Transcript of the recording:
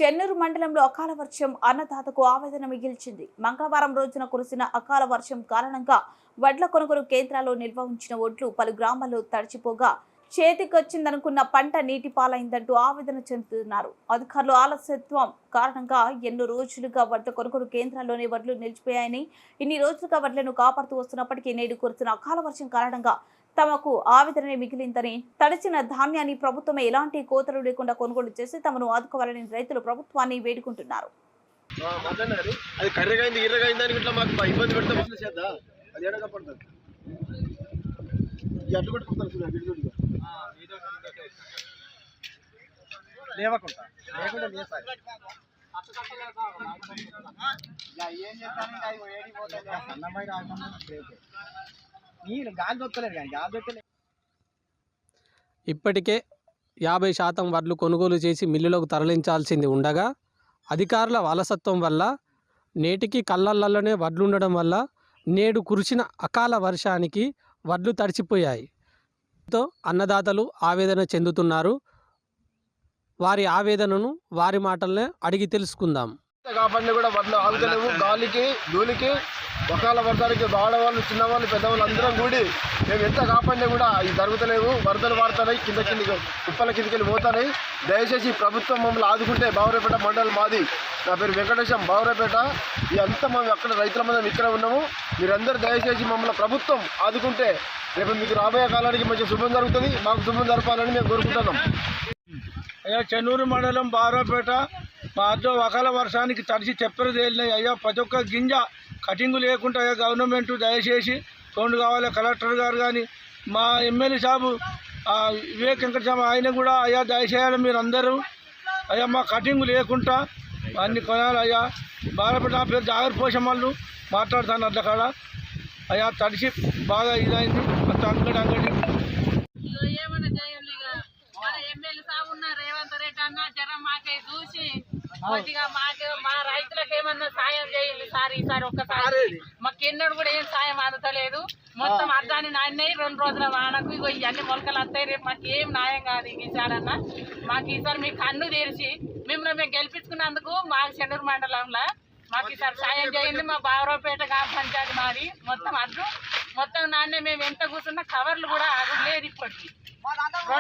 చెన్నూరు మండలంలో అకాల వర్షం అన్నదాతకు ఆవేదన మిగిల్చింది. మంగళవారం రోజున కురిసిన అకాల వర్షం కారణంగా వడ్ల కొనుగోలు కేంద్రాల్లో నిల్వ ఉంచిన ఒడ్లు పలు గ్రామాల్లో తడిచిపోగా చేతికొచ్చిందనుకున్న పంట నీటి పాలైందంటూ ఆవేదన చెందుతున్నారు. అధికారులు ఆలస్యత్వం కారణంగా ఎన్నో రోజులుగా వడ్ల కొనుగోలు కేంద్రాల్లోనే వడ్లు నిలిచిపోయాయని, ఇన్ని రోజులుగా వడ్లను కాపాడుతూ వస్తున్నప్పటికీ నేడు కురిసిన అకాల వర్షం కారణంగా తమకు ఆవేదన మిగిలిందని, తడిచిన ధాన్యాన్ని ప్రభుత్వమే ఎలాంటి కోతలు లేకుండా కొనుగోలు చేసి తమను ఆదుకోవాలని రైతులు ప్రభుత్వాన్ని వేడుకుంటున్నారు. ఇప్పటికే 50% వడ్లు కొనుగోలు చేసి మిల్లులకు తరలించాల్సింది ఉండగా అధికారుల అలసత్వం వల్ల నేటికి కళ్ళల్లోనే వడ్లుండడం వల్ల నేడు కురిసిన అకాల వర్షానికి వడ్లు తడిచిపోయాయి. తో అన్నదాతలు ఆవేదన చెందుతున్నారు. వారి ఆవేదనను వారి మాటలనే అడిగి తెలుసుకుందాం. కాపాడిన కూడా వడ్లు ఆగుతలేవు. గాలికి ధూళికి ఒకాల వర్షానికి ఆడవాళ్ళు చిన్నవాళ్ళు పెద్దవాళ్ళు అందరం కూడి మేము ఎంత కాపాడినా కూడా ఇవి జరుగుతలేవు. వరదలు వాడుతున్నాయి, కిందకి కుప్పల కిందకి పోతున్నాయి. దయచేసి ప్రభుత్వం మమ్మల్ని ఆదుకుంటే, బావరాపేట మండలం మాది, నా పేరు వెంకటేశం, బావరాపేట. ఇదంతా మేము అక్కడ రైతుల మంది ఇక్కడ ఉన్నాము. మీరందరూ దయచేసి మమ్మల్ని ప్రభుత్వం ఆదుకుంటే రేపు మీకు రాబోయే కాలానికి మంచి శుభం జరుగుతుంది. మాకు శుభం జరపాలని మేము కోరుకుంటున్నాం. అయ్యా, చెన్నూరు మండలం బావరాపేట మా అద్దో అకాల వర్షానికి తడిసి తెప్పలు తేలినాయి. అయ్యా, ప్రతి ఒక్క గింజ కటింగు లేకుండా అయ్యా గవర్నమెంట్ దయచేసి తోడు కావాలి. కలెక్టర్ గారు కానీ మా ఎమ్మెల్యే సాబు వివేక్ వెంకటస్వామి ఆయన కూడా అయ్యా దయచేయాలి. మీరు అందరూ అయ్యా మా కటింగు లేకుండా అన్ని కొనాలి. అయ్యా బావరాపేట నా పేరు జాగర్ పోషమ్మలు మాట్లాడుతాను. అట్ల కాడ అయ్యా తడిసి బాగా ఇదైంది. అంత అంగడి కొద్దిగా మా రైతులకు ఏమన్నా సాయం చేయండి సార్. ఈసారి ఒక్కసారి మాకెన్నడు కూడా ఏం సాయం అందలేదు. మొత్తం అర్థాన్ని నాయనే 2 రోజుల వానకు ఇగో ఇవన్నీ మొలకలు వస్తాయి. రేపు మాకు ఏం న్యాయం కాదు. ఈసారన్నా మాకు ఈసారి మీ కన్ను తెరిచి మిమ్మల్ని మేము గెలిపించుకున్నందుకు మాకు చెన్నూరు మండలంలో మాకు ఈసారి సాయం చేయండి. మా బావరాపేట గ్రామ పంచాయతీ మాది మొత్తం అడ్డు మొత్తం నాన్నే మేము ఎంత కూర్చున్నా కవర్లు కూడా లేదు ఇప్పటికి.